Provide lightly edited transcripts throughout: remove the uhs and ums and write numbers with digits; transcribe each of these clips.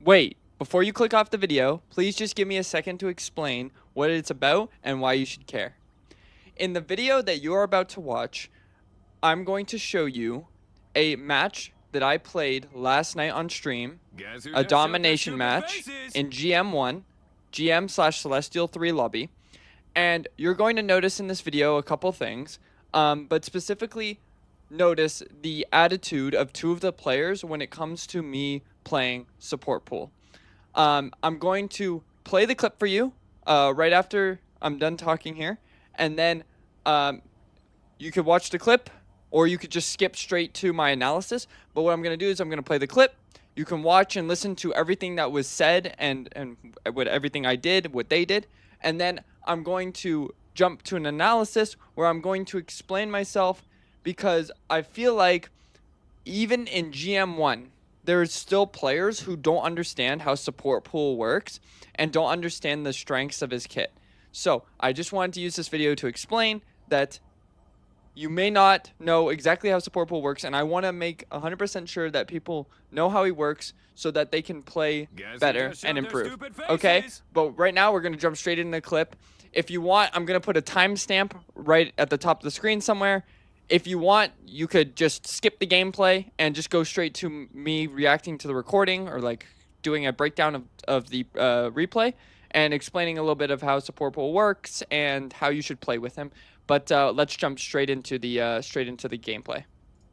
Wait, before you click off the video, please just give me a second to explain what it's about and why you should care. In the video that you are about to watch, I'm going to show you a match that I played last night on stream, a domination match in GM1, GM/Celestial 3 lobby. And you're going to notice in this video a couple things, but specifically notice the attitude of two of the players when it comes to me playing support pool. I'm going to play the clip for you right after I'm done talking here, and then you could watch the clip, or you could just skip straight to my analysis. But what I'm going to do is I'm going to play the clip. You can watch and listen to everything that was said and what everything I did, what they did. And then I'm going to jump to an analysis where I'm going to explain myself, because I feel like even in GM1, there's still players who don't understand how support pool works and don't understand the strengths of his kit. So I just wanted to use this video to explain that you may not know exactly how support pool works, and I want to make 100% sure that people know how he works so that they can play better and improve. Okay? But right now we're going to jump straight into the clip. If you want, I'm going to put a timestamp right at the top of the screen somewhere. If you want, you could just skip the gameplay and just go straight to me reacting to the recording, or like doing a breakdown of the replay and explaining a little bit of how support pool works and how you should play with him. But let's jump straight into the gameplay.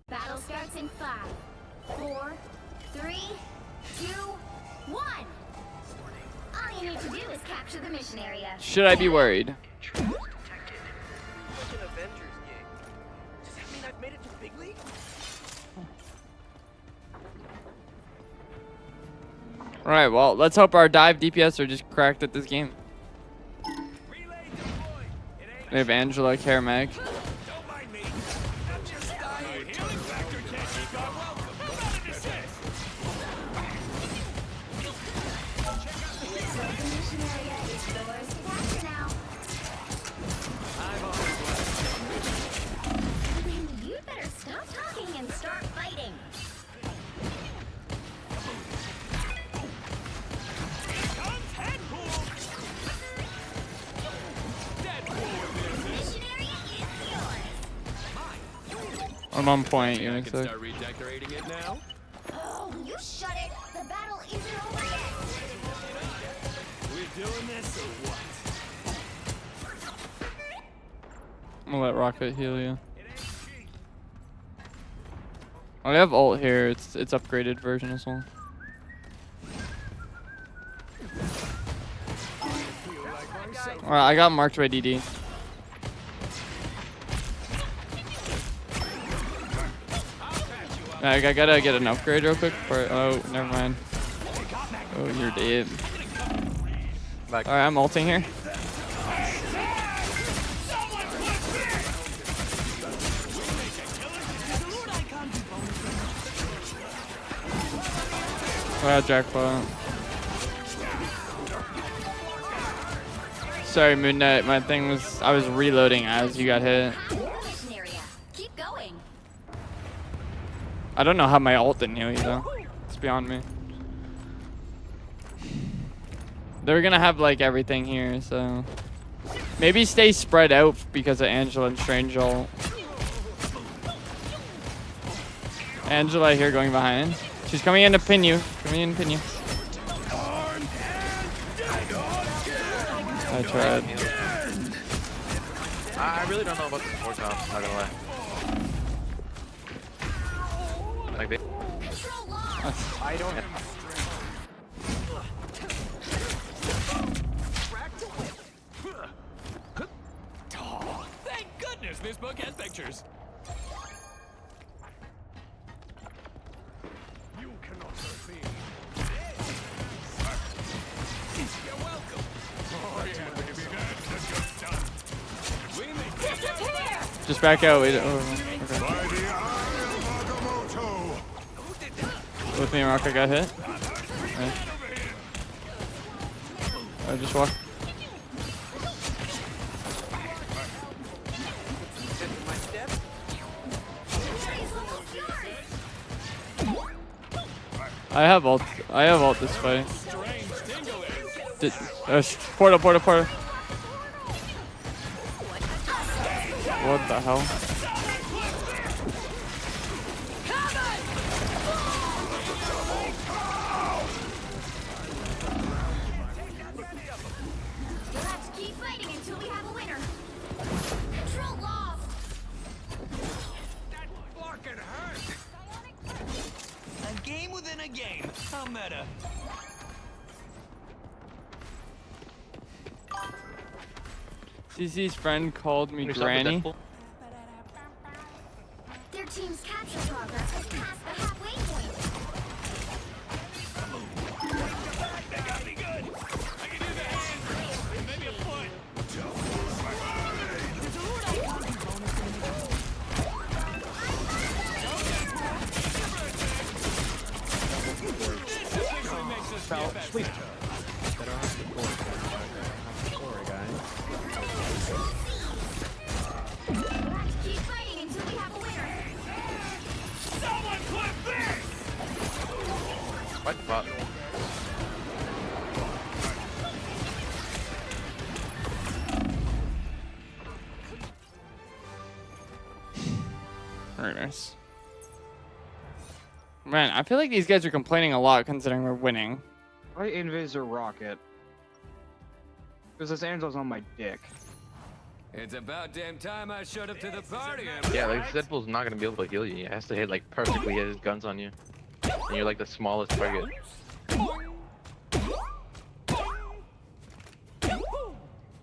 Battle starts in 5, 4, 3, 2, 1. All you need to do is capture the mission area. Should I be worried? Like an Avengers game. Does that mean I've made it to big league? All right. Well, let's hope our dive DPS are just cracked at this game. We have Angela, Karamag. Don't mind me. I'm just dying. Healing factor can't keep on. Welcome. How about an assist? The mission area is yours to capture now. I've always wanted Then you'd better stop talking and start fighting. comes Deadpool. The mission area is yours. I'm on point, I Unix. can start redecorating it now. Oh, you shut it. The battle isn't over yet. We're doing this or what? I'm gonna let Rocket heal you. It ain't cheap. I have ult here. It's upgraded version as well. All right, I got marked by DD. I gotta get an upgrade real quick. Oh, never mind. Oh, you're dead. All right, I'm ulting here. Wow, jackpot. Sorry, Moon Knight. My thing was, I was reloading as you got hit. Mission area. Keep going. I don't know how my ult didn't heal you though. It's beyond me. They're gonna have like everything here, so maybe stay spread out because of Angela and Strange ult. Angela here going behind. She's coming in to pin you. Coming in to pin you. I tried. I really don't know about the support comp, not gonna lie. Like they Control lost. I don't Oh, thank goodness this book has pictures. You cannot hurt me. You're welcome. Oh yeah, baby, that's a good stuff. We make Disappear. Just back out. Wait. Oh, okay. By the eye of Agamotto! Who did that? With me and Rocket got hit. Okay. I just walked. My step? Victory is almost yours. I have ult. I have ult this fight. Strange tingling. Portal. What the hell? You'll have to keep fighting until we have a winner. Troll lost. That fucking hurt. A game within a game. How meta. CC's friend called me Can we stop with Granny. Deadpool? Their team's capture progress has passed the halfway point. That got me good. I can do the hands. Maybe a foot. This officially makes us feel better. We'll have to keep fighting until we have a winner. Someone clip this! What the fuck? Very nice. Man, I feel like these guys are complaining a lot considering we're winning. Why Invis or Rocket? Because this Angel's on my dick. It's about damn time I showed up to the party. Yeah, like Deadpool's not gonna be able to heal you. He has to hit like perfectly hit his guns on you. And you're like the smallest target.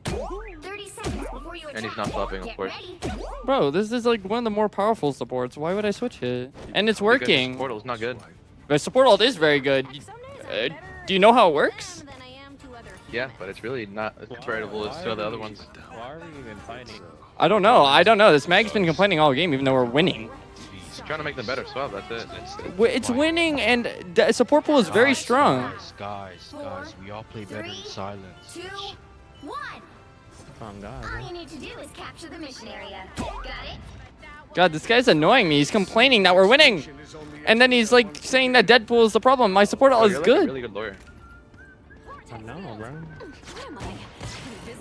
30 seconds before you attack. And he's not stopping, of Get course. ready. Bro, this is like one of the more powerful supports. Why would I switch it? And it's Because his working. portal's not good. The support ult is very good. Do you know how it works? Yeah, but it's really not as comparable as to the other ones. Why are we even fighting? I don't know. This Mag's been complaining all game even though we're winning. Just trying to make them better swap, that's it. It's winning and the support pool is very strong. Guys, we all play better in silence. 2, 1. Oh God. All you need to do is capture the mission area. Got it? God, this guy's annoying me. He's complaining that we're winning. And then he's like saying that Deadpool is the problem. My support ult Oh, is you're like a good. really good lawyer. I know, bro.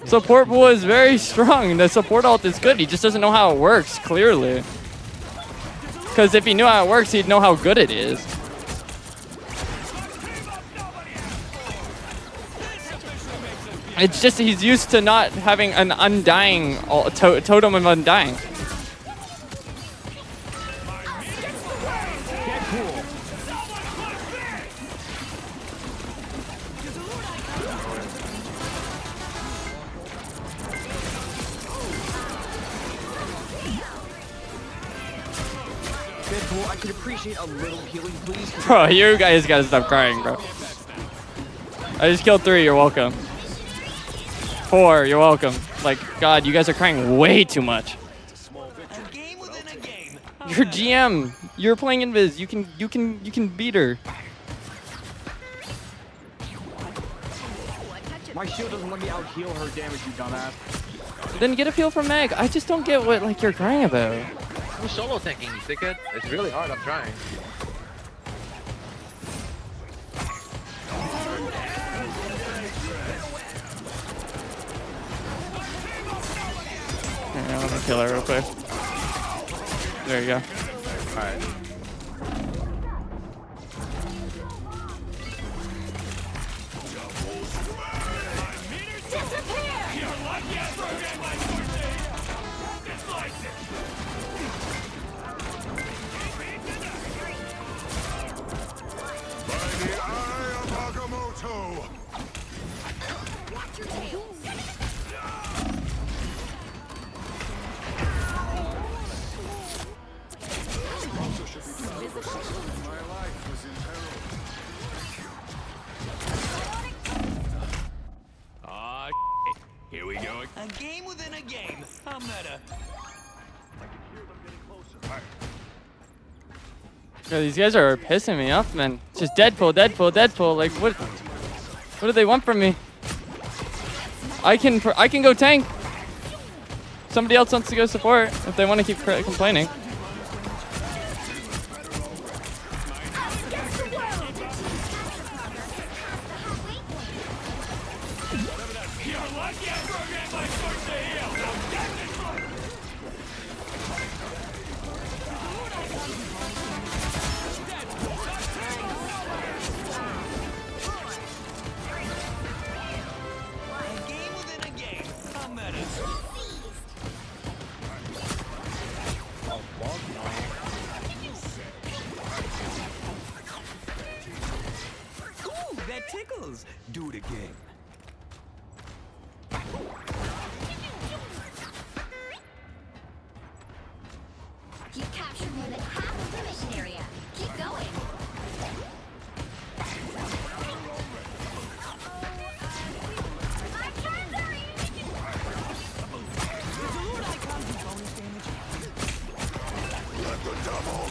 Support pool is very strong. The support ult is good. He just doesn't know how it works, clearly. Because if he knew how it works, he'd know how good it is. It's just he's used to not having an undying totem of undying. Deadpool, I could appreciate a little healing, please. Bro, you guys gotta stop crying, bro. I just killed 3, you're welcome. 4, you're welcome. Like, God, you guys are crying way too much. A game within a game. You're GM. You're playing Invis. You can beat her. My shield doesn't let me out heal her damage, you dumbass. Then get a feel from Meg. I just don't get what like you're crying about. Who's solo tanking, you dickhead? It's really hard, I'm trying. Here, let me kill her real quick. There you go. Alright. By the eye of Agamotto! My life was in peril. Aw, here we go. A game within a game. How meta. Yo, these guys are pissing me off, man. It's just Deadpool. Like, what do they want from me? I can go tank. Somebody else wants to go support if they want to keep complaining. can't forget my source to heal. Now get this one. A game within a game. How many? Ooh, that tickles. Do it again. You've captured more than half of the mission area. Keep going. My turns are Let the devil.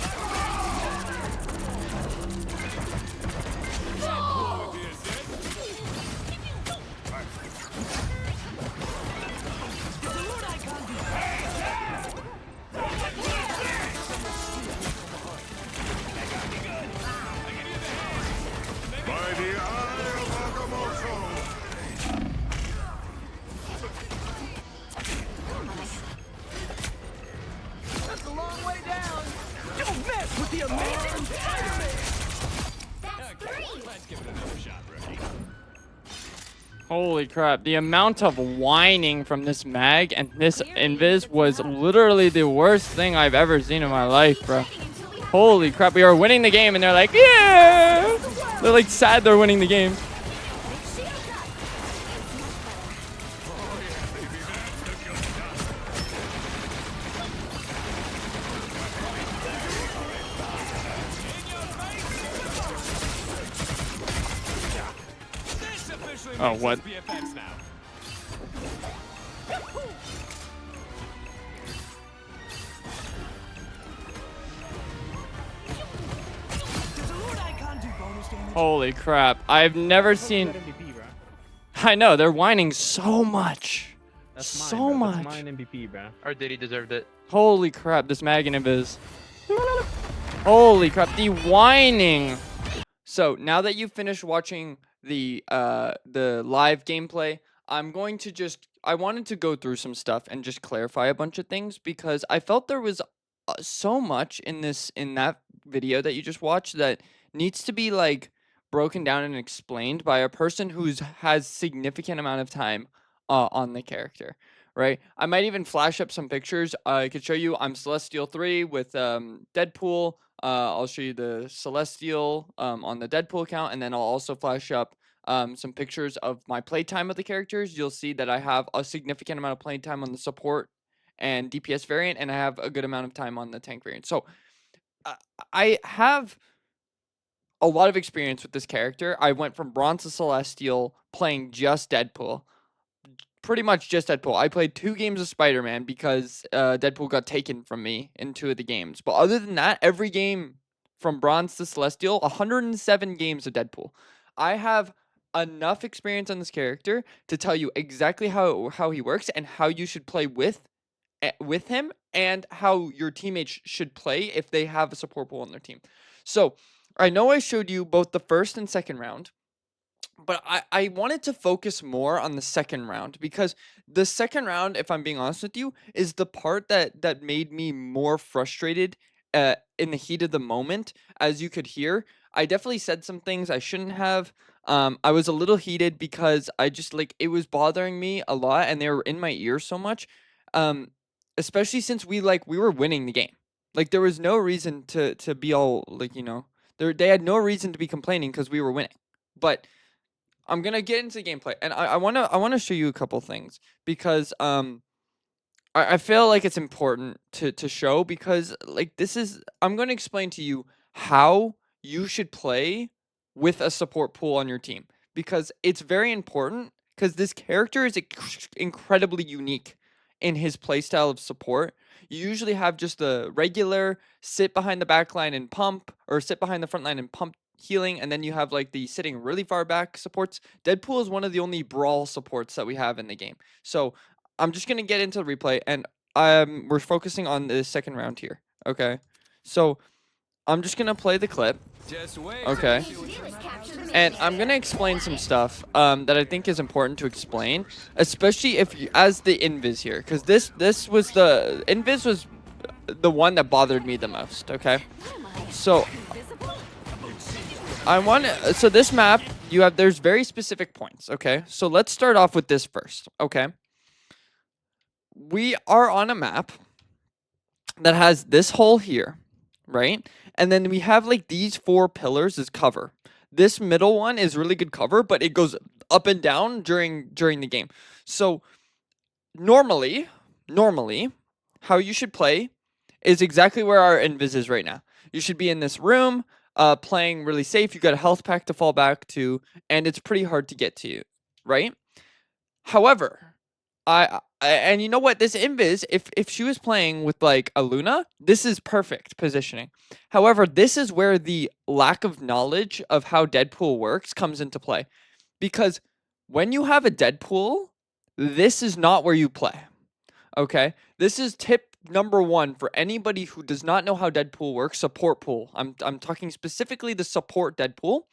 By the eye of Agamotto. That's a long way down. Don't mess with the amazing Spider-Man. That's three. Let's give it another shot, Rookie. Holy crap, the amount of whining from this mag and this invis was literally the worst thing I've ever seen in my life, bro. Holy crap, we are winning the game and they're like, yeah! They're like sad they're winning the game. This officially Oh, makes what? us BFFs now. Does a Lord Icon do bonus damage? Holy crap, I've never seen... MVP, bro. I know, they're whining so much. That's mine, So bro. much. That's mine MVP, bro. Or did he deserved it? Holy crap, this mag and invis. Holy crap, the whining. So now that you've finished watching the live gameplay, I'm going to I wanted to go through some stuff and just clarify a bunch of things because I felt there was so much in that video that you just watched that needs to be like broken down and explained by a person who's has significant amount of time on the character. Right, I might even flash up some pictures. I could show you. I'm Celestial 3 with Deadpool. I'll show you the Celestial on the Deadpool account, and then I'll also flash up some pictures of my playtime of the characters. You'll see that I have a significant amount of playtime on the support and DPS variant, and I have a good amount of time on the tank variant. So I have a lot of experience with this character. I went from Bronze to Celestial playing just Deadpool. Pretty much just Deadpool. I played 2 games of Spider-Man because Deadpool got taken from me in 2 of the games. But other than that, every game from Bronze to Celestial, 107 games of Deadpool. I have enough experience on this character to tell you exactly how he works and how you should play with him and how your teammates should play if they have a support pool on their team. So I know I showed you both the first and second round. But I wanted to focus more on the second round because the second round, if I'm being honest with you, is the part that made me more frustrated in the heat of the moment. As you could hear, I definitely said some things I shouldn't have. I was a little heated because I just like it was bothering me a lot and they were in my ear so much. Especially since we were winning the game. Like there was no reason to be all like, they had no reason to be complaining because we were winning. But I'm gonna get into gameplay, and I wanna show you a couple things because I feel like it's important to show because like I'm gonna explain to you how you should play with a support pool on your team because it's very important because this character is incredibly unique in his playstyle of support. You usually have just the regular sit behind the back line and pump, or sit behind the front line and pump healing, and then you have like the sitting really far back supports. Deadpool is one of the only brawl supports that we have in the game. So I'm just gonna get into the replay, and we're focusing on the second round here. Okay, so I'm just gonna play the clip. Just wait. Okay. All you need to do is capture the And missionary. I'm gonna explain some stuff that I think is important to explain, especially if you, as the invis here, because this was the invis was the one that bothered me the most. Okay, so I want to, so this map you have there's very specific points. Okay, so let's start off with this first. Okay, we are on a map that has this hole here, right? And then we have like these 4 pillars as cover. This middle one is really good cover, but it goes up and down during the game. So normally, how you should play is exactly where our invis is right now. You should be in this room, playing really safe. You got a health pack to fall back to, and it's pretty hard to get to you, right? However, and you know what? This invis, if she was playing with like a Luna, this is perfect positioning. However, this is where the lack of knowledge of how Deadpool works comes into play. Because when you have a Deadpool, this is not where you play. Okay? This is tip number 1 for anybody who does not know how Deadpool works, support pool. I'm talking specifically the support Deadpool.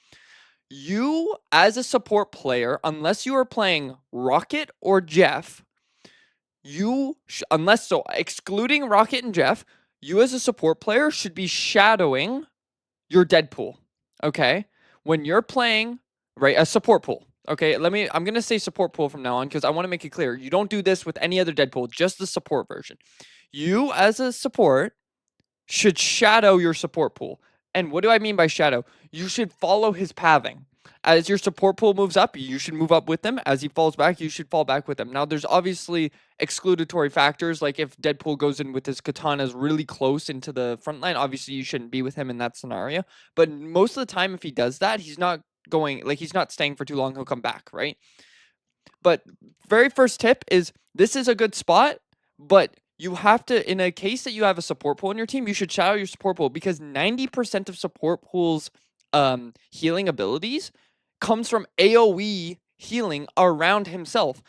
You, as a support player, unless you are playing Rocket or Jeff, excluding Rocket and Jeff, you as a support player should be shadowing your Deadpool. Okay, when you're playing a support pool. Okay, I'm gonna say support pool from now on because I want to make it clear. You don't do this with any other Deadpool, just the support version. You as a support should shadow your support pool. And what do I mean by shadow? You should follow his pathing. As your support pool moves up, you should move up with him. As he falls back, you should fall back with him. Now, there's obviously excludatory factors, like if Deadpool goes in with his katanas really close into the front line, obviously you shouldn't be with him in that scenario. But most of the time, if he does that, he's not staying for too long, he'll come back, right? But very first tip is this is a good spot, but you have to, in a case that you have a support pool in your team, you should shadow your support pool because 90% of support pool's healing abilities comes from AoE healing around himself.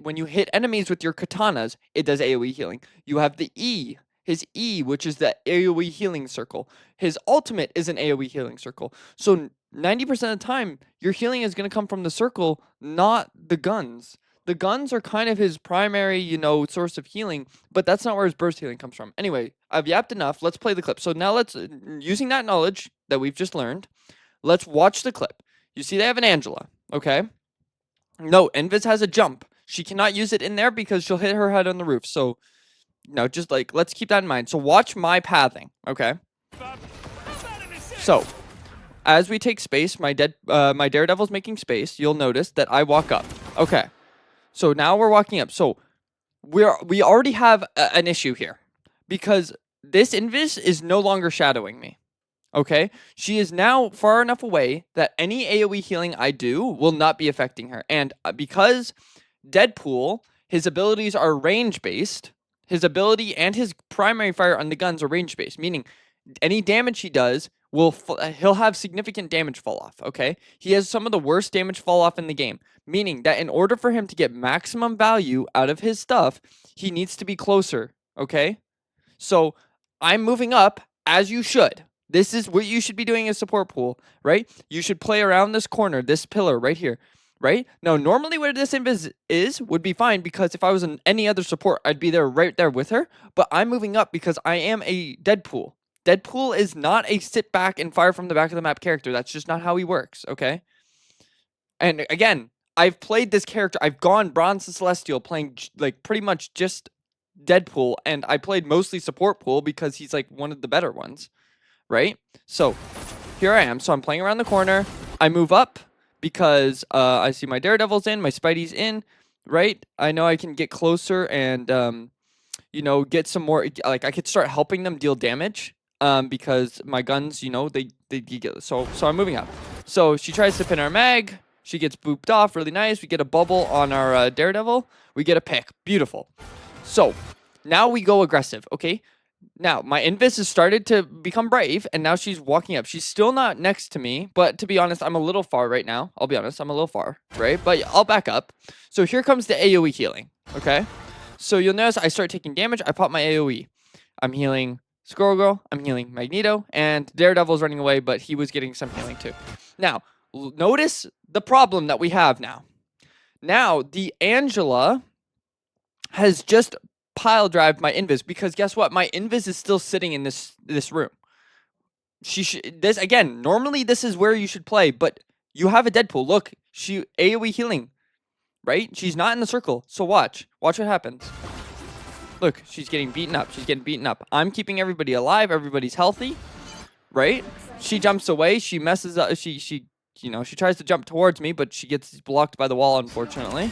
When you hit enemies with your katanas, it does AoE healing. You have the E, his E, which is the AoE healing circle. His ultimate is an AoE healing circle. So 90% of the time, your healing is going to come from the circle, not the guns. The guns are kind of his primary, source of healing, but that's not where his burst healing comes from. Anyway, I've yapped enough. Let's play the clip. So now using that knowledge that we've just learned, let's watch the clip. You see they have an Angela, okay? No, Invis has a jump. She cannot use it in there because she'll hit her head on the roof. So, just let's keep that in mind. So watch my pathing, okay? So, as we take space, my Daredevil's making space. You'll notice that I walk up. Okay. So now we're walking up. So we already have an issue here because this Invis is no longer shadowing me. Okay? She is now far enough away that any AoE healing I do will not be affecting her. And because Deadpool, his abilities are range-based, his ability and his primary fire on the guns are range-based, meaning any damage he does he'll have significant damage fall off, okay? He has some of the worst damage fall off in the game, meaning that in order for him to get maximum value out of his stuff, he needs to be closer, okay? So I'm moving up as you should. This is what you should be doing as support pool, right? You should play around this corner, this pillar right here, right? Now, normally where this invis would be fine because if I was in any other support, I'd be there right there with her, but I'm moving up because I am a Deadpool. Deadpool is not a sit back and fire from the back of the map character. That's just not how he works, okay? And again, I've played this character. I've gone Bronze to Celestial playing pretty much just Deadpool, and I played mostly support pool because he's like one of the better ones, right? So here I am. So I'm playing around the corner. I move up because I see my Daredevil's in, my Spidey's in, right? I know I can get closer and get some more. I could start helping them deal damage. Because my guns, they get so I'm moving up. So she tries to pin our mag. She gets booped off really nice. We get a bubble on our Daredevil. We get a pick. Beautiful. So now we go aggressive, okay? Now my Invis has started to become brave, and now she's walking up. She's still not next to me, but to be honest, I'm a little far right now. I'll be honest, I'm a little far, right? But I'll back up. So here comes the AoE healing, okay? So you'll notice I start taking damage. I pop my AoE. I'm healing Squirrel Girl, I'm healing Magneto, and Daredevil's running away, but he was getting some healing too. Now, notice the problem that we have now. Now, the Angela has just pile drive my invis because guess what? My invis is still sitting in this room. This again, normally this is where you should play, but you have a Deadpool. Look, she AoE healing, right? She's not in the circle. So watch what happens. Look, she's getting beaten up. She's getting beaten up. I'm keeping everybody alive. Everybody's healthy, right? She jumps away. She messes up. She tries to jump towards me, but she gets blocked by the wall, unfortunately.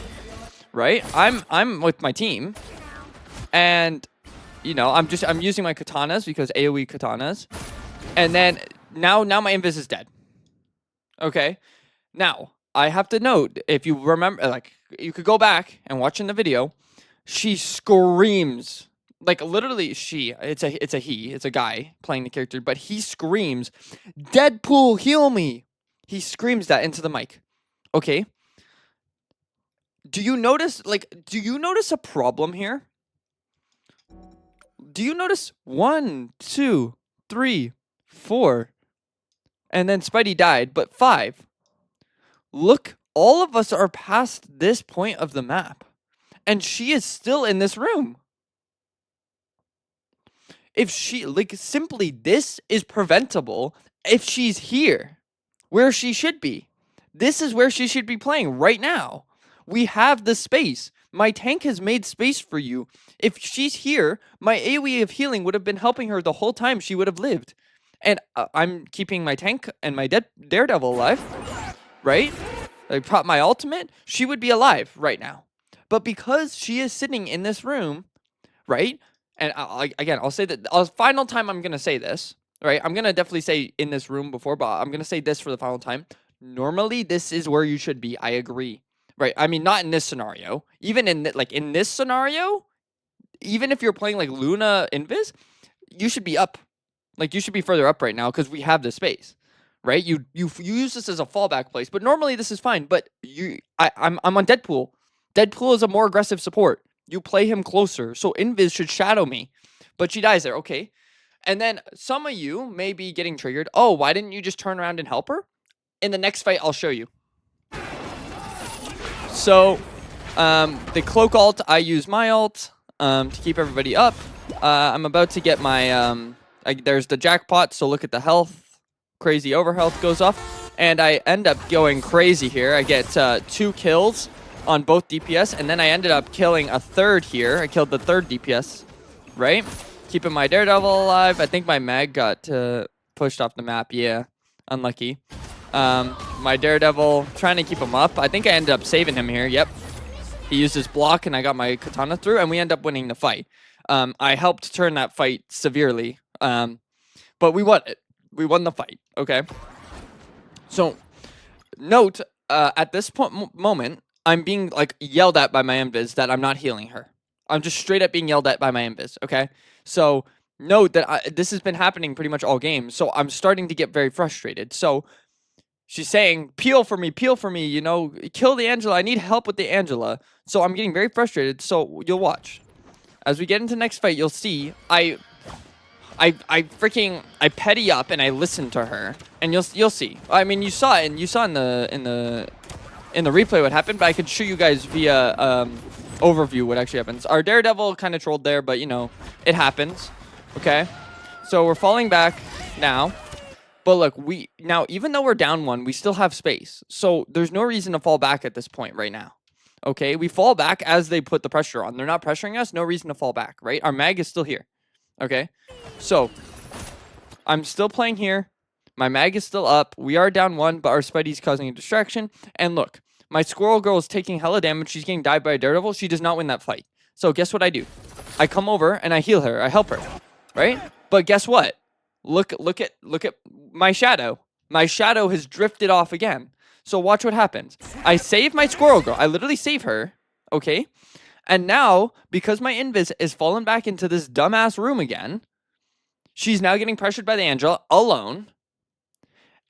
Right? I'm with my team, and I'm using my katanas because AoE katanas, and then now my invis is dead. Okay, now I have to note, if you remember, like you could go back and watch in the video, she screams, like literally it's a guy playing the character, but he screams, "Deadpool, heal me!" He screams that into the mic. Okay. Do you notice a problem here? Do you notice 1, 2, 3, 4, and then Spidey died, but 5. Look, all of us are past this point of the map, and she is still in this room. If she, simply this is preventable if she's here, where she should be. This is where she should be playing right now. We have the space. My tank has made space for you. If she's here, my AoE of healing would have been helping her the whole time. She would have lived. And I'm keeping my tank and my Daredevil alive, right? I pop my ultimate. She would be alive right now. But because she is sitting in this room, right? And I'll say that final time I'm going to say this, right? I'm going to definitely say in this room before, but I'm going to say this for the final time. Normally, this is where you should be. I agree. Right, I mean, not in this scenario. Even in in this scenario, even if you're playing like Luna Invis, you should be up. Like you should be further up right now because we have the space, right? You use this as a fallback place, but normally this is fine. But I'm on Deadpool. Deadpool is a more aggressive support. You play him closer, so Invis should shadow me, but she dies there. Okay, and then some of you may be getting triggered. Oh, why didn't you just turn around and help her? In the next fight, I'll show you. So, the cloak ult, I use my ult to keep everybody up. I'm about to get my, there's the jackpot, so look at the health. Crazy overhealth goes off. And I end up going crazy here. I get 2 kills on both DPS, and then I ended up killing a third here. I killed the third DPS, right? Keeping my Daredevil alive. I think my mag got pushed off the map. Yeah, unlucky. My Daredevil, trying to keep him up. I think I ended up saving him here. Yep. He used his block, and I got my katana through, and we end up winning the fight. I helped turn that fight severely, but we won it. We won the fight, okay? So, note, at this moment, I'm being, yelled at by my invis that I'm not healing her. I'm just straight up being yelled at by my invis, okay? So, note that this has been happening pretty much all game, so I'm starting to get very frustrated. So, she's saying, peel for me, you know, kill the Angela. I need help with the Angela. So I'm getting very frustrated. So you'll watch. As we get into the next fight, you'll see I petty up and I listen to her. And you'll see. I mean, you saw it, and you saw in the replay what happened, but I could show you guys via overview what actually happens. Our Daredevil kind of trolled there, but you know, it happens. Okay? So we're falling back now. But look, even though we're down 1, we still have space. So there's no reason to fall back at this point right now. Okay, we fall back as they put the pressure on. They're not pressuring us, no reason to fall back, right? Our mag is still here. Okay, so I'm still playing here. My mag is still up. We are down 1, but our Spidey's causing a distraction. And look, my Squirrel Girl is taking hella damage. She's getting died by a Daredevil. She does not win that fight. So guess what I do? I come over and I heal her. I help her, right? But guess what? Look at my shadow. My shadow has drifted off again. So watch what happens. I save my Squirrel Girl. I literally save her. Okay. And now, because my invis is fallen back into this dumbass room again, she's now getting pressured by the Angela alone.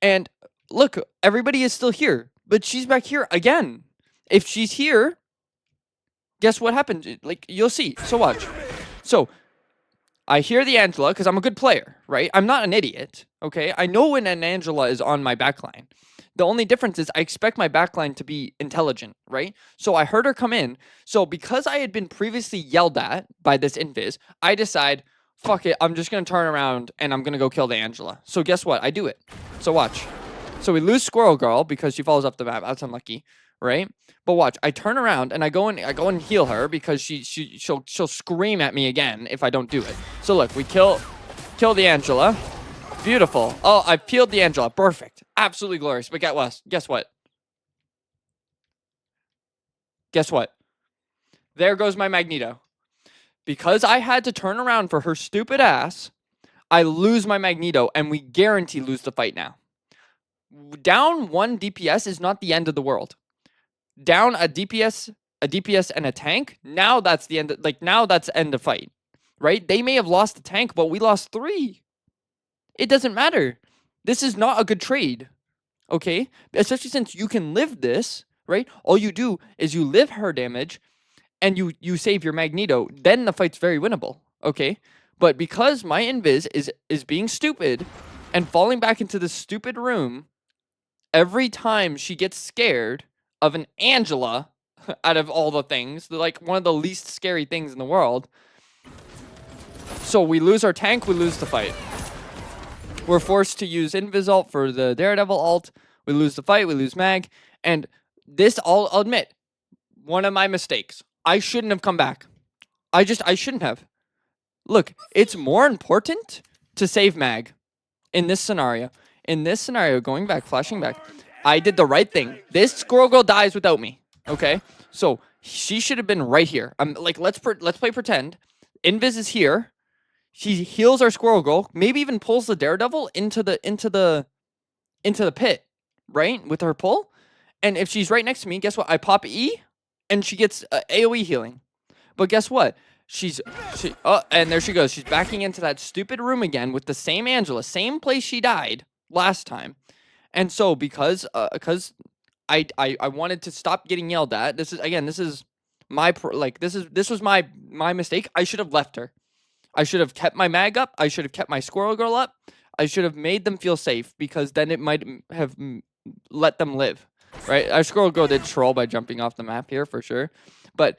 And look, everybody is still here. But she's back here again. If she's here, guess what happens? Like, you'll see. So watch. So I hear the Angela because I'm a good player, right? I'm not an idiot, okay? I know when an Angela is on my backline. The only difference is I expect my backline to be intelligent, right? So I heard her come in. So because I had been previously yelled at by this invis, I decide, fuck it, I'm just going to turn around and I'm going to go kill the Angela. So guess what? I do it. So watch. So we lose Squirrel Girl because she falls off the map. That's unlucky, right? But watch, I turn around and I go and heal her because she'll scream at me again if I don't do it. So look, we kill the Angela. Beautiful. Oh, I peeled the Angela. Perfect. Absolutely glorious. But guess what? Guess what? There goes my Magneto. Because I had to turn around for her stupid ass, I lose my Magneto and we guarantee lose the fight now. Down 1 DPS is not the end of the world. Down a DPS and a tank, now that's the end. Now that's end of fight, right? They may have lost the tank, but we lost 3. It doesn't matter. This is not a good trade, okay? Especially since you can live this, right? All you do is you live her damage, and you save your Magneto. Then the fight's very winnable, okay? But because my invis is being stupid and falling back into this stupid room every time she gets scared of an Angela, out of all the things, like one of the least scary things in the world. So we lose our tank, we lose the fight. We're forced to use Invis ult for the Daredevil ult. We lose the fight, we lose Mag. And this, I'll admit, one of my mistakes. I shouldn't have come back. I shouldn't have. Look, it's more important to save Mag in this scenario. In this scenario, going back, flashing back, I did the right thing. This Squirrel Girl dies without me, okay? So she should have been right here. Let's play pretend. Invis is here. She heals our Squirrel Girl, maybe even pulls the Daredevil into the pit, right? With her pull. And if she's right next to me, guess what? I pop E, and she gets AoE healing. But guess what? And there she goes. She's backing into that stupid room again with the same Angela, same place she died last time. And so because I wanted to stop getting yelled at. This was my mistake. I should have left her. I should have kept my Mag up. I should have kept my Squirrel Girl up. I should have made them feel safe because then it might have let them live, right? Our Squirrel Girl did troll by jumping off the map here for sure. But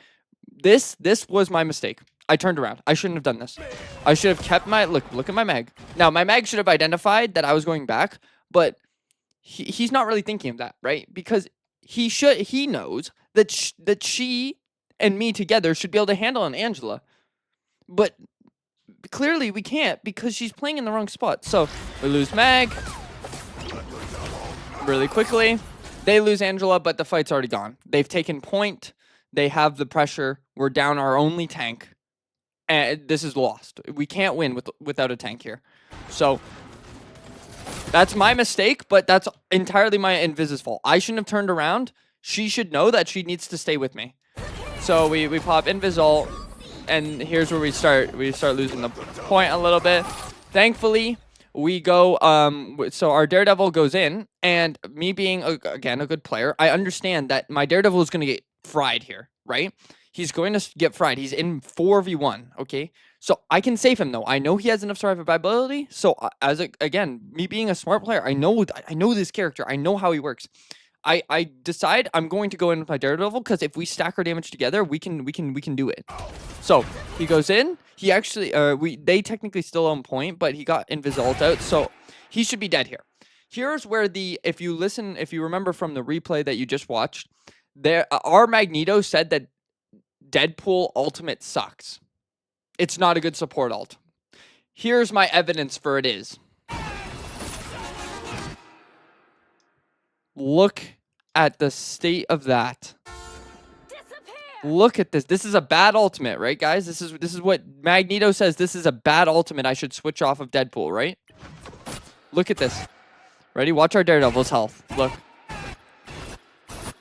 this was my mistake. I turned around. I shouldn't have done this. I should have kept my... Look at my Mag. Now, my Mag should have identified that I was going back, but he's not really thinking of that, right? Because he knows that she and me together should be able to handle an Angela. But clearly we can't because she's playing in the wrong spot. So we lose Mag really quickly. They lose Angela, but the fight's already gone. They've taken point. They have the pressure. We're down our only tank. And this is lost. We can't win without a tank here. So that's my mistake, but that's entirely my Invis's fault. I shouldn't have turned around. She should know that she needs to stay with me. So we pop Invis ult, and here's where we start losing the point a little bit. Thankfully, we go, so our Daredevil goes in, and me being, again, a good player, I understand that my Daredevil is going to get fried here, right? He's going to get fried. He's in 4v1, okay? So I can save him, though. I know he has enough survivability. So again, me being a smart player, I know this character. I know how he works. I decide I'm going to go in with my Daredevil because if we stack our damage together, we can do it. So he goes in. He actually they technically still own point, but he got Invis ult out, so he should be dead here. Here's where if you remember from the replay that you just watched, our Magneto said that Deadpool ultimate sucks. It's not a good support ult. Here's my evidence for it is. Look at the state of that. Look at this. This is a bad ultimate, right, guys? This is what Magneto says. This is a bad ultimate. I should switch off of Deadpool, right? Look at this. Ready? Watch our Daredevil's health.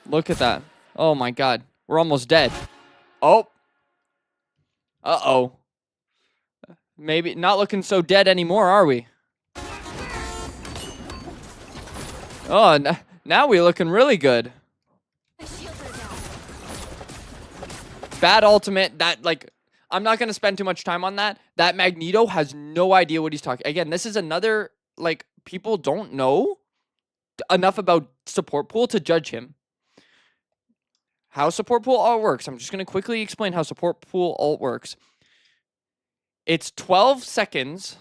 Look at that. Oh my god. We're almost dead. Oh. Uh-oh. Maybe not looking so dead anymore, are we? Oh, now we're looking really good. Bad ultimate. That, I'm not going to spend too much time on that. That Magneto has no idea what he's talking. Again, this is another, like, people don't know enough about support pool to judge him. How support pool alt works. I'm just going to quickly explain how support pool alt works. It's 12 seconds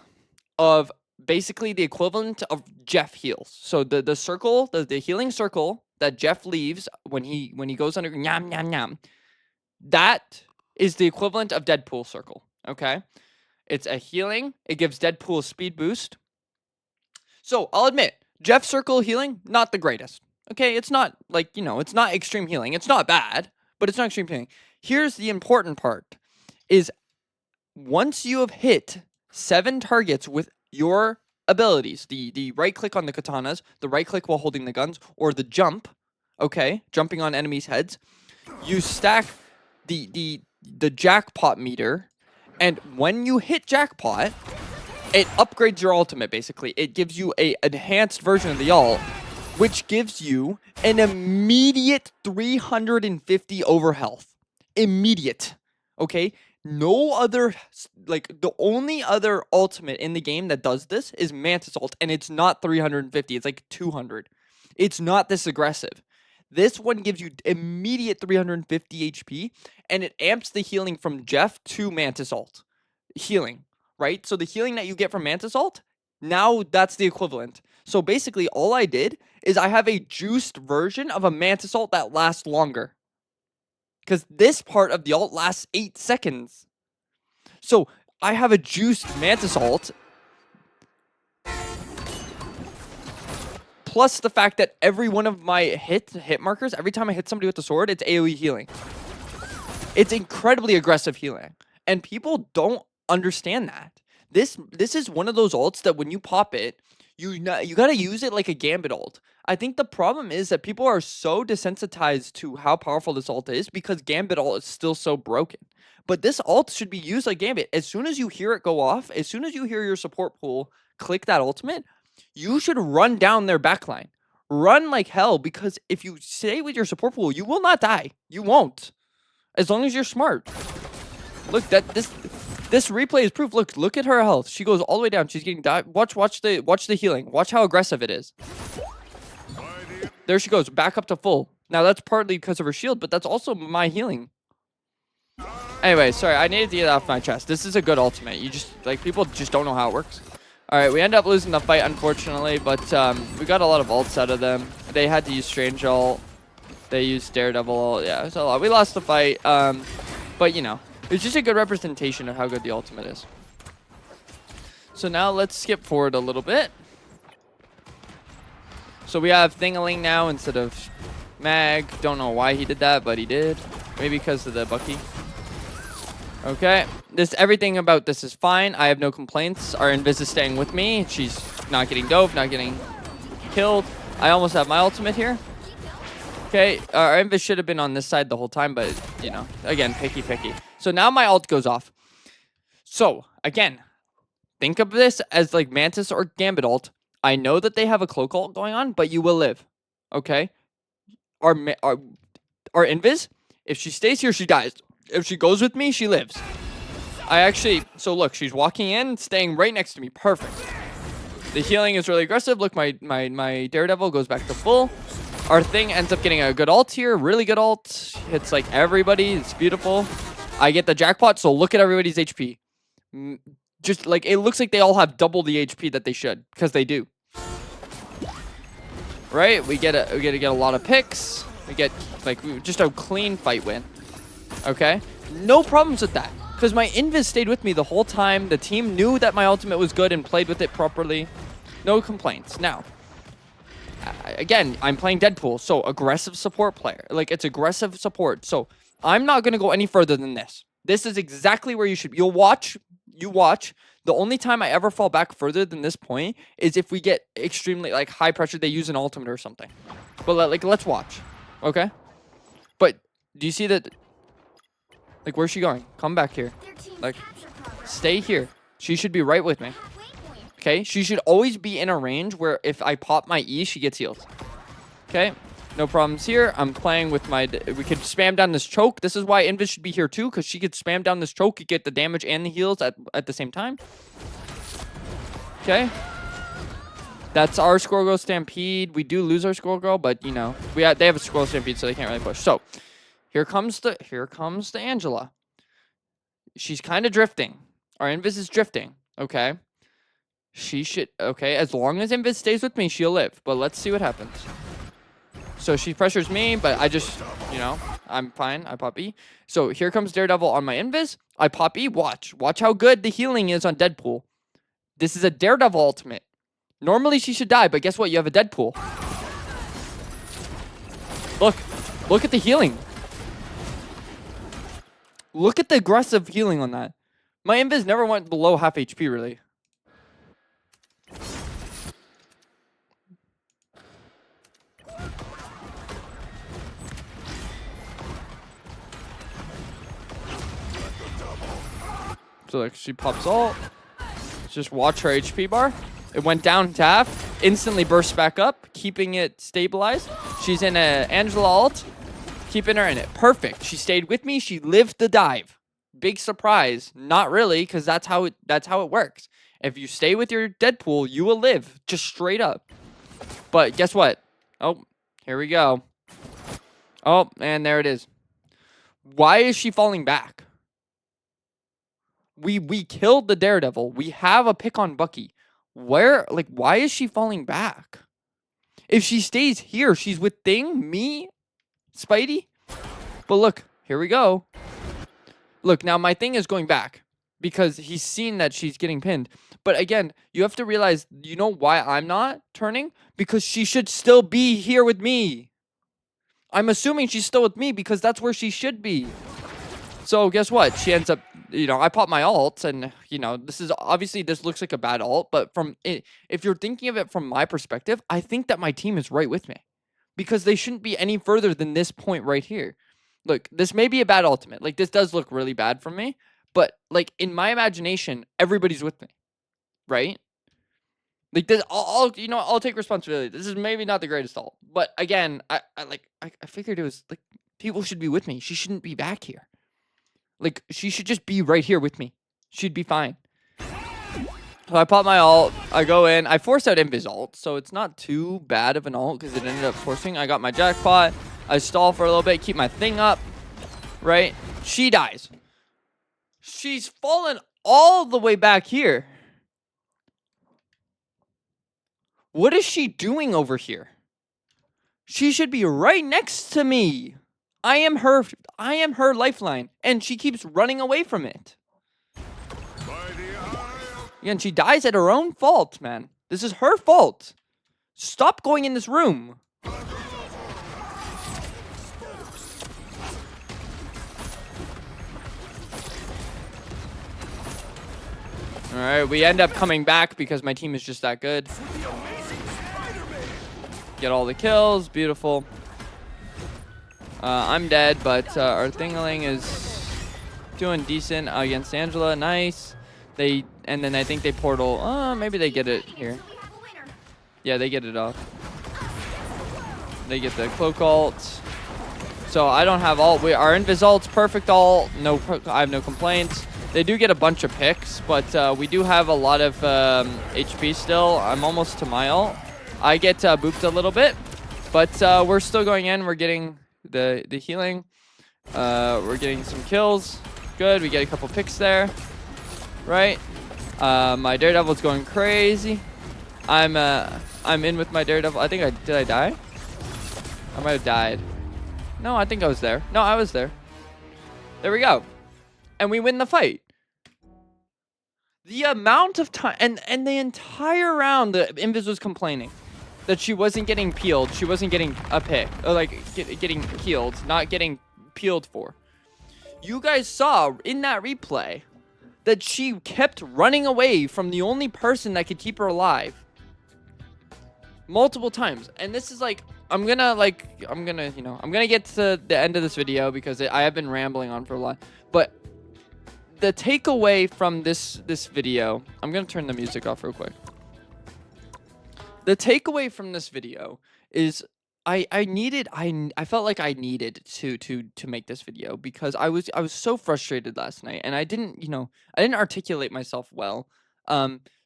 of basically the equivalent of Jeff heals. So the circle, the healing circle that Jeff leaves when he goes under nyam nyam nyam, that is the equivalent of Deadpool circle. Okay, it's a healing. It gives Deadpool a speed boost. So I'll admit, Jeff circle healing not the greatest. Okay, it's not like, you know, it's not extreme healing. It's not bad, but it's not extreme healing. Here's the important part: is once you have hit 7 targets with your abilities, the right click on the katanas, the right click while holding the guns, or the jump, okay, jumping on enemies' heads, you stack the jackpot meter, and when you hit jackpot, it upgrades your ultimate. Basically, it gives you a enhanced version of the ult, which gives you an immediate 350 over health. Immediate, okay? No other, like, the only other ultimate in the game that does this is Mantis ult, and it's not 350, it's like 200. It's not this aggressive. This one gives you immediate 350 HP, and it amps the healing from Jeff to Mantis ult. Healing, right? So the healing that you get from Mantis ult, now that's the equivalent. So basically, all I did is I have a juiced version of a Mantis ult that lasts longer. Because this part of the ult lasts 8 seconds. So I have a juiced Mantis ult. Plus the fact that every one of my hit markers, every time I hit somebody with the sword, it's AoE healing. It's incredibly aggressive healing. And people don't understand that. This is one of those ults that when you pop it, you gotta use it like a Gambit ult. I think the problem is that people are so desensitized to how powerful this ult is because Gambit ult is still so broken. But this ult should be used like Gambit. As soon as you hear it go off, as soon as you hear your support pool click that ultimate, you should run down their backline. Run like hell, because if you stay with your support pool, you will not die. You won't. As long as you're smart. Look, this replay is proof. Look at her health. She goes all the way down. She's getting died. Watch the healing. Watch how aggressive it is. There she goes, back up to full. Now that's partly because of her shield, but that's also my healing. Anyway, sorry, I needed to get it off my chest. This is a good ultimate. You just, like, people just don't know how it works. Alright, we end up losing the fight, unfortunately, but we got a lot of ults out of them. They had to use Strange ult. They used Daredevil ult. Yeah, it was a lot. We lost the fight, but, you know, it's just a good representation of how good the ultimate is. So now let's skip forward a little bit. So we have Thingaling now instead of Mag. Don't know why he did that, but he did. Maybe because of the Bucky. Okay. Everything about this is fine. I have no complaints. Our Invis is staying with me. She's not getting dove, not getting killed. I almost have my ultimate here. Okay. Our Invis should have been on this side the whole time, but, you know, again, picky. So now my ult goes off. So, again, think of this as like Mantis or Gambit ult. I know that they have a cloak ult going on, but you will live. Okay? Our Invis, if she stays here, she dies. If she goes with me, she lives. So look, she's walking in, staying right next to me. Perfect. The healing is really aggressive. Look, my Daredevil goes back to full. Our thing ends up getting a good ult here. Really good ult. Hits like everybody. It's beautiful. I get the jackpot, so look at everybody's HP. Just like, it looks like they all have double the HP that they should, because they do. Right? We get to get a lot of picks. We get like just a clean fight win. Okay? No problems with that, because my Invis stayed with me the whole time. The team knew that my ultimate was good and played with it properly. No complaints. Now, again, I'm playing Deadpool, so aggressive support player. Like, it's aggressive support. So I'm not going to go any further than this. This is exactly where you should be. You watch. The only time I ever fall back further than this point is if we get extremely, like, high pressure. They use an ultimate or something. But, like, let's watch. Okay? But do you see that? Like, where's she going? Come back here. Like, stay here. She should be right with me. Okay? She should always be in a range where if I pop my E, she gets healed. Okay? No problems here. I'm playing with my... We could spam down this choke. This is why Invis should be here too, because she could spam down this choke, could get the damage and the heals at the same time. Okay. That's our Squirrel Girl Stampede. We do lose our Squirrel Girl, but, you know, they have a Squirrel Stampede, so they can't really push. So, here comes the Angela. She's kind of drifting. Our Invis is drifting, okay? She should... Okay, as long as Invis stays with me, she'll live. But let's see what happens. So she pressures me, but I just, you know, I'm fine. I pop E. So here comes Daredevil on my Invis. I pop E. Watch how good the healing is on Deadpool. This is a Daredevil ultimate. Normally she should die, but guess what? You have a Deadpool. Look at the healing. Look at the aggressive healing on that. My Invis never went below half HP, really. So like she pops ult. Just watch her HP bar. It went down to half. Instantly bursts back up, keeping it stabilized. She's in a Angela ult. Keeping her in it. Perfect. She stayed with me. She lived the dive. Big surprise. Not really, because that's how it works. If you stay with your Deadpool, you will live. Just straight up. But guess what? Oh, here we go. Oh, and there it is. Why is she falling back? We killed the Daredevil. We have a pick on Bucky. Why is she falling back? If she stays here, she's with Thing, me, Spidey. But look, here we go. Look, now my Thing is going back because he's seen that she's getting pinned. But again, you have to realize, you know why I'm not turning? Because she should still be here with me. I'm assuming she's still with me because that's where she should be. So guess what? She ends up, you know, I pop my ult, and, you know, this looks like a bad ult, but if you're thinking of it from my perspective, I think that my team is right with me. Because they shouldn't be any further than this point right here. Look, this may be a bad ultimate. Like, this does look really bad for me, but, like, in my imagination, everybody's with me. Right? Like, this, I'll take responsibility. This is maybe not the greatest ult, but again, I figured it was, like, people should be with me. She shouldn't be back here. Like, she should just be right here with me. She'd be fine. So I pop my ult. I go in. I force out Invis ult, so it's not too bad of an ult because it ended up forcing. I got my jackpot. I stall for a little bit, keep my Thing up. Right? She dies. She's fallen all the way back here. What is she doing over here? She should be right next to me. I am her lifeline, and she keeps running away from it. Yeah, and she dies at her own fault, man. This is her fault. Stop going in this room. Alright, we end up coming back because my team is just that good. Get all the kills. Beautiful. I'm dead, but our Thingling is doing decent against Angela. Nice. And then I think they portal. Maybe they get it here. Yeah, they get it off. They get the cloak ult. So I don't have ult. Our Invis ult's perfect ult. I have no complaints. They do get a bunch of picks, but we do have a lot of HP still. I'm almost to my ult. I get booped a little bit, but we're still going in. We're getting the healing. We're getting some kills. Good. We get a couple picks there. Right. My Daredevil's going crazy. I'm in with my Daredevil. I think did I die? I might have died. No, I think I was there. No, I was there. There we go. And we win the fight. The amount of time and the entire round, the Invis was complaining that she wasn't getting peeled. She wasn't getting a pick. Or like getting healed, not getting peeled for. You guys saw in that replay that she kept running away from the only person that could keep her alive. Multiple times. And this is like, I'm gonna get to the end of this video because I have been rambling on for a lot. But the takeaway from this video, I'm gonna turn the music off real quick. The takeaway from this video is I felt like I needed to make this video because I was so frustrated last night and I didn't articulate myself well.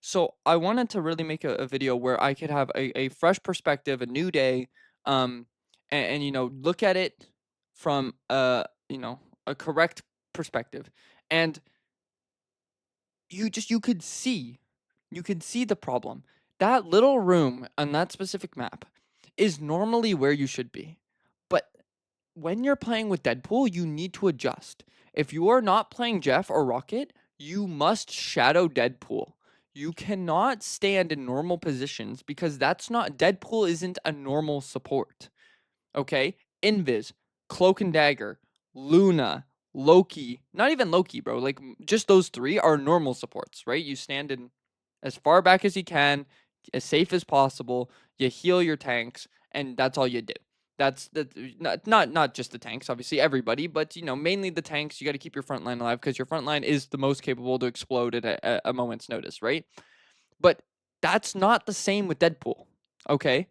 So I wanted to really make a video where I could have a fresh perspective, a new day, and look at it from a correct perspective. And you could see the problem. That little room on that specific map is normally where you should be. But when you're playing with Deadpool, you need to adjust. If you are not playing Jeff or Rocket, you must shadow Deadpool. You cannot stand in normal positions because Deadpool isn't a normal support. Okay? Invis, Cloak and Dagger, Luna, Loki, not even Loki, bro. Like just those three are normal supports, right? You stand in as far back as you can, as safe as possible. You heal your tanks, and that's all you do. That's not just the tanks, obviously everybody, but mainly the tanks. You got to keep your front line alive because your front line is the most capable to explode at a moment's notice, right? But that's not the same with Deadpool. Okay,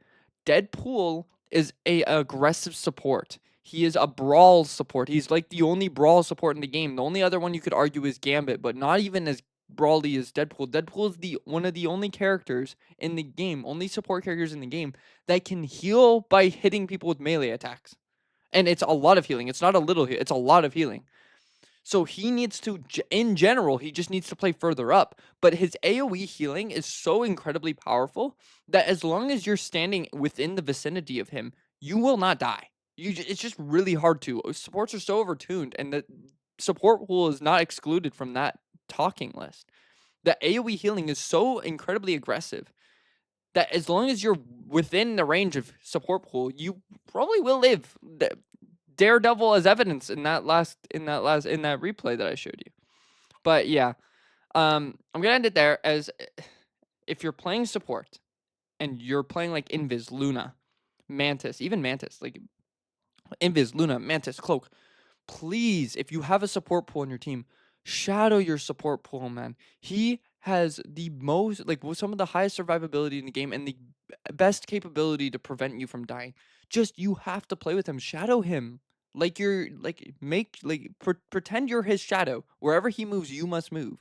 Deadpool is a aggressive support. He is a brawl support. He's like the only brawl support in the game. The only other one you could argue is Gambit, but not even as brawly as Deadpool. Deadpool is one of the only characters in the game, only support characters in the game that can heal by hitting people with melee attacks. And it's a lot of healing. It's not a little heal. It's a lot of healing. So he needs to, in general, he just needs to play further up. But his AoE healing is so incredibly powerful that as long as you're standing within the vicinity of him, you will not die. It's just really hard to. Supports are so overtuned, and the support pool is not excluded from that talking list. The AoE healing is so incredibly aggressive that as long as you're within the range of support pool, you probably will live. Daredevil as evidence in that replay that I showed you. But yeah, I'm gonna end it there. As if you're playing support and you're playing like Invis, Luna, Mantis, even Mantis, like Invis, Luna, Mantis, Cloak, please, if you have a support pool in your team, shadow your support pool, man. He has the most, some of the highest survivability in the game and the best capability to prevent you from dying. Just, you have to play with him. Shadow him. Pretend you're his shadow. Wherever he moves, you must move.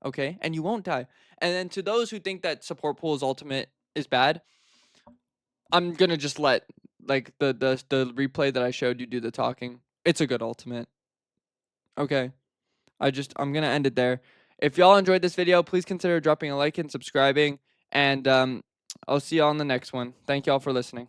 Okay? And you won't die. And then to those who think that support pool's ultimate is bad, I'm gonna just let the replay that I showed you do the talking. It's a good ultimate. Okay. I'm gonna end it there. If y'all enjoyed this video, please consider dropping a like and subscribing. And I'll see y'all in the next one. Thank y'all for listening.